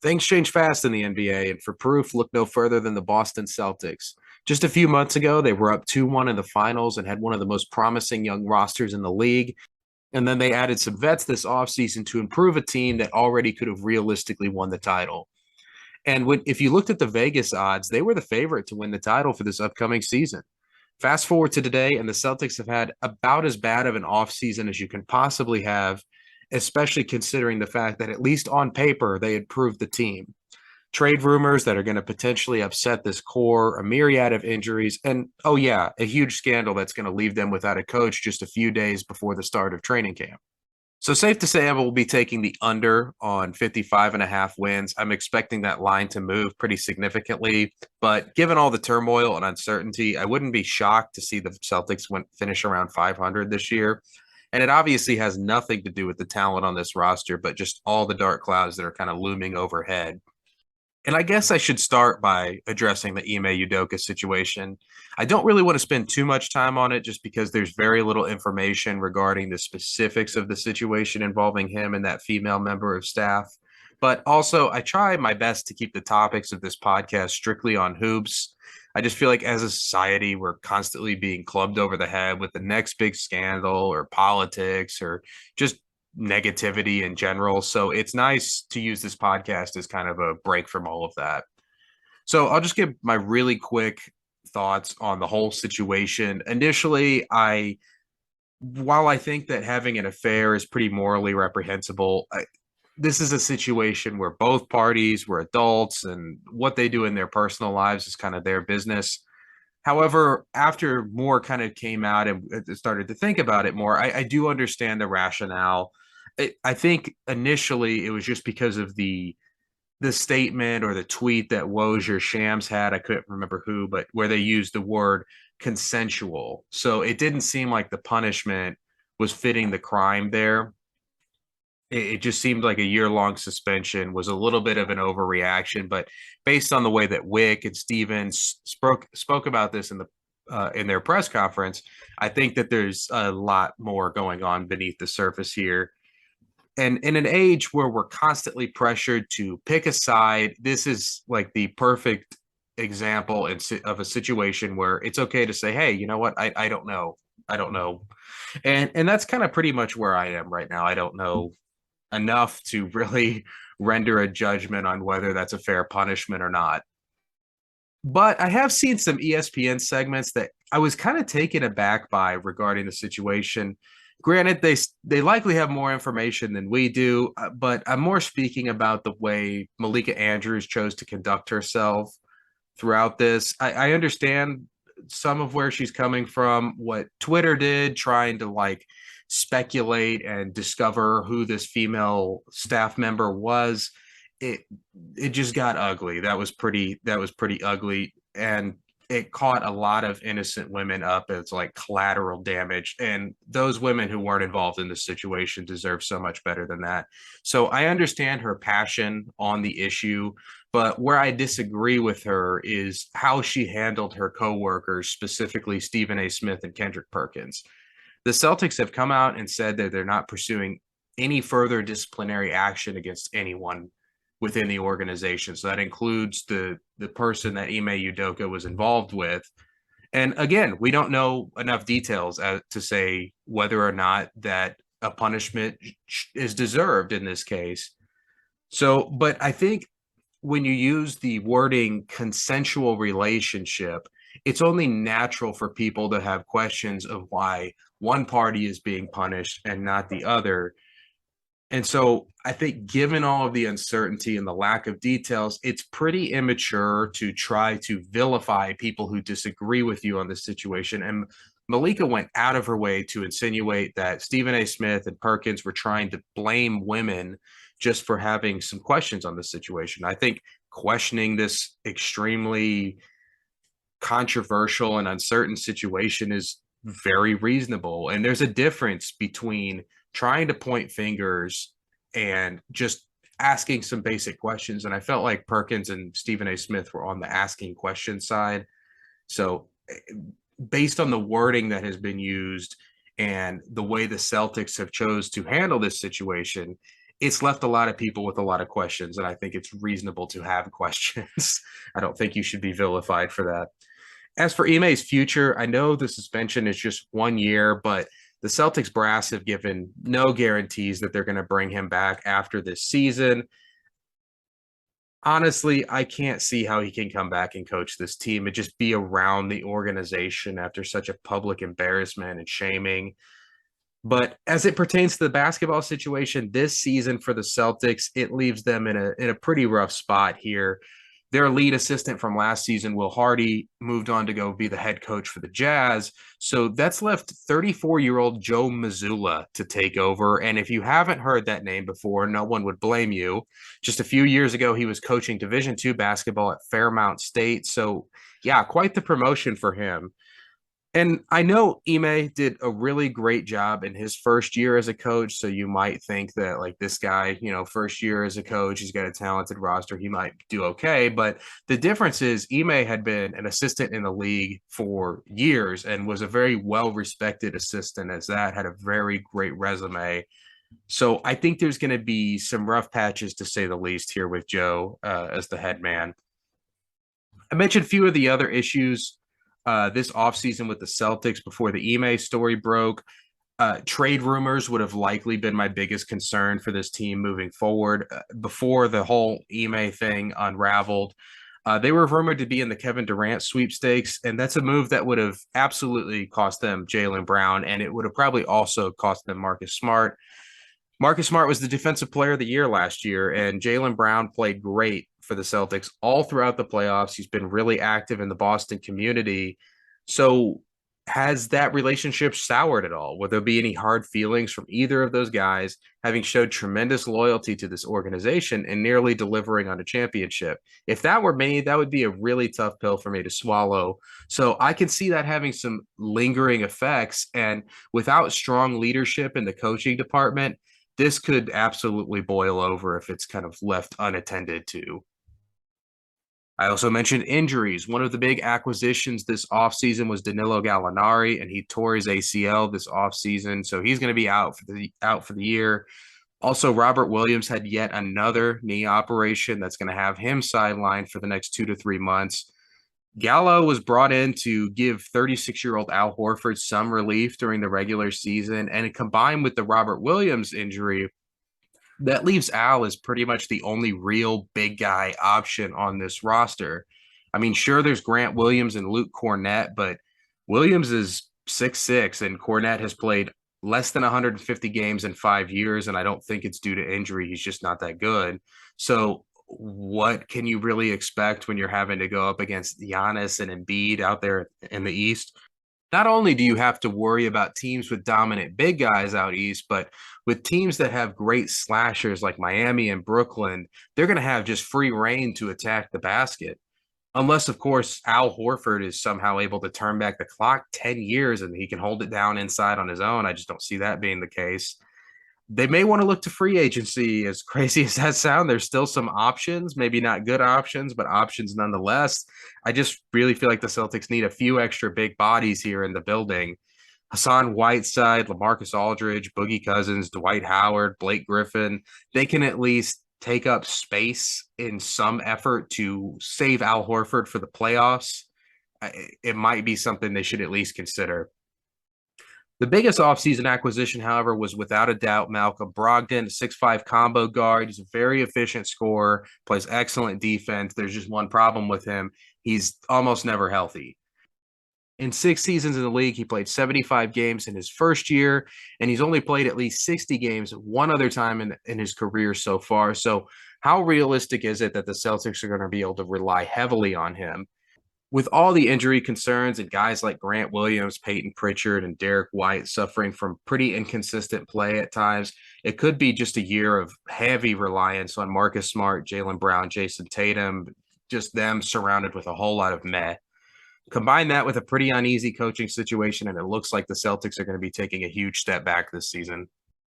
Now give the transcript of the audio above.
Things change fast in the NBA, and for proof, look no further than the Boston Celtics. Just a few months ago, they were up 2-1 in the finals and had one of the most promising young rosters in the league. And then they added some vets this offseason to improve a team that already could have realistically won the title. And if you looked at the Vegas odds, they were the favorite to win the title for this upcoming season. Fast forward to today, and the Celtics have had about as bad of an offseason as you can possibly have, especially considering the fact that, at least on paper, they had proved the team. Trade rumors that are going to potentially upset this core, a myriad of injuries, and oh, yeah, a huge scandal that's going to leave them without a coach just a few days before the start of training camp. So safe to say I will be taking the under on 55 and a half wins. I'm expecting that line to move pretty significantly, but given all the turmoil and uncertainty, I wouldn't be shocked to see the Celtics finish around 500 this year. And it obviously has nothing to do with the talent on this roster, but just all the dark clouds that are kind of looming overhead. And I guess I should start by addressing the Ime Udoka situation. I don't really want to spend too much time on it just because there's very little information regarding the specifics of the situation involving him and that female member of staff. But also, I try my best to keep the topics of this podcast strictly on hoops. I just feel like as a society, we're constantly being clubbed over the head with the next big scandal or politics or just negativity in general. So it's nice to use this podcast as kind of a break from all of that. So I'll just give my really quick thoughts on the whole situation. Initially, while I think that having an affair is pretty morally reprehensible, this is a situation where both parties were adults and what they do in their personal lives is kind of their business. However, after more kind of came out and started to think about it more, I do understand the rationale. I think initially it was just because of the statement or the tweet that Woj Shams had. I couldn't remember who, but where they used the word consensual. So it didn't seem like the punishment was fitting the crime there. It just seemed like a year-long suspension was a little bit of an overreaction, but based on the way that Wick and Stevens spoke about this in their press conference, I think that there's a lot more going on beneath the surface here. And in an age where we're constantly pressured to pick a side, this is like the perfect example of a situation where it's okay to say, hey, you know what? I don't know. I don't know. And that's kind of pretty much where I am right now. I don't know enough to really render a judgment on whether that's a fair punishment or not. But I have seen some ESPN segments that I was kind of taken aback by regarding the situation. Granted, they likely have more information than we do, but I'm more speaking about the way Malika Andrews chose to conduct herself throughout this. I understand some of where she's coming from, what Twitter did, trying to like speculate and discover who this female staff member was. It it just got ugly. That was pretty ugly, and it caught a lot of innocent women up as like collateral damage. And those women who weren't involved in this situation deserve so much better than that. So I understand her passion on the issue, but where I disagree with her is how she handled her coworkers, specifically Stephen A. Smith and Kendrick Perkins. The Celtics have come out and said that they're not pursuing any further disciplinary action against anyone within the organization. So that includes the person that Ime Udoka was involved with. And again, we don't know enough details to say whether or not that a punishment is deserved in this case. So, but I think when you use the wording consensual relationship, it's only natural for people to have questions of why one party is being punished and not the other. And so I think, given all of the uncertainty and the lack of details, it's pretty immature to try to vilify people who disagree with you on this situation. And Malika went out of her way to insinuate that Stephen A. Smith and Perkins were trying to blame women just for having some questions on this situation. I think questioning this extremely controversial and uncertain situation is very reasonable. And there's a difference between trying to point fingers and just asking some basic questions. And I felt like Perkins and Stephen A. Smith were on the asking question side. So, based on the wording that has been used and the way the Celtics have chose to handle this situation, it's left a lot of people with a lot of questions, and I think it's reasonable to have questions. I don't think you should be vilified for that. As for Ime's future, I know the suspension is just 1 year, but the Celtics brass have given no guarantees that they're going to bring him back after this season. Honestly, I can't see how he can come back and coach this team and just be around the organization after such a public embarrassment and shaming. But as it pertains to the basketball situation this season for the Celtics, it leaves them in a pretty rough spot here. Their lead assistant from last season, Will Hardy, moved on to go be the head coach for the Jazz. So that's left 34-year-old Joe Mazzulla to take over. And if you haven't heard that name before, no one would blame you. Just a few years ago, he was coaching Division II basketball at Fairmount State. So, yeah, quite the promotion for him. And I know Ime did a really great job in his first year as a coach. So you might think that, like, this guy, first year as a coach, he's got a talented roster. He might do okay. But the difference is Ime had been an assistant in the league for years and was a very well respected assistant, as that had a very great resume. So I think there's going to be some rough patches, to say the least, here with Joe as the head man. I mentioned a few of the other issues this offseason with the Celtics before the Ime story broke. Trade rumors would have likely been my biggest concern for this team moving forward. Before the whole Ime thing unraveled, they were rumored to be in the Kevin Durant sweepstakes, and that's a move that would have absolutely cost them Jaylen Brown, and it would have probably also cost them Marcus Smart. Marcus Smart was the defensive player of the year last year, and Jaylen Brown played great for the Celtics all throughout the playoffs. He's been really active in the Boston community. So, has that relationship soured at all? Will there be any hard feelings from either of those guys, having showed tremendous loyalty to this organization and nearly delivering on a championship? If that were me, that would be a really tough pill for me to swallow. So I can see that having some lingering effects. And without strong leadership in the coaching department, this could absolutely boil over if it's kind of left unattended to. I also mentioned injuries. One of the big acquisitions this offseason was Danilo Gallinari, and he tore his ACL this offseason, so he's going to be out for the year. Also, Robert Williams had yet another knee operation that's going to have him sidelined for the next 2 to 3 months. Gallo was brought in to give 36-year-old Al Horford some relief during the regular season, and combined with the Robert Williams injury, that leaves Al as pretty much the only real big guy option on this roster. I mean, sure, there's Grant Williams and Luke Cornett, but Williams is 6'6", and Cornett has played less than 150 games in 5 years, and I don't think it's due to injury. He's just not that good. So what can you really expect when you're having to go up against Giannis and Embiid out there in the East? Not only do you have to worry about teams with dominant big guys out east, but with teams that have great slashers like Miami and Brooklyn, they're going to have just free reign to attack the basket. Unless, of course, Al Horford is somehow able to turn back the clock 10 years and he can hold it down inside on his own. I just don't see that being the case. They may want to look to free agency. As crazy as that sounds, there's still some options, maybe not good options, but options nonetheless. I just really feel like the Celtics need a few extra big bodies here in the building. Hassan Whiteside, LaMarcus Aldridge, Boogie Cousins, Dwight Howard, Blake Griffin, they can at least take up space in some effort to save Al Horford for the playoffs. It might be something they should at least consider. The biggest offseason acquisition, however, was without a doubt Malcolm Brogdon, a 6'5" combo guard. He's a very efficient scorer, plays excellent defense. There's just one problem with him. He's almost never healthy. In 6 seasons in the league, he played 75 games in his first year, and he's only played at least 60 games one other time in his career so far. So how realistic is it that the Celtics are going to be able to rely heavily on him? With all the injury concerns and guys like Grant Williams, Peyton Pritchard, and Derek White suffering from pretty inconsistent play at times, it could be just a year of heavy reliance on Marcus Smart, Jaylen Brown, Jason Tatum, just them surrounded with a whole lot of meh. Combine that with a pretty uneasy coaching situation, and it looks like the Celtics are going to be taking a huge step back this season.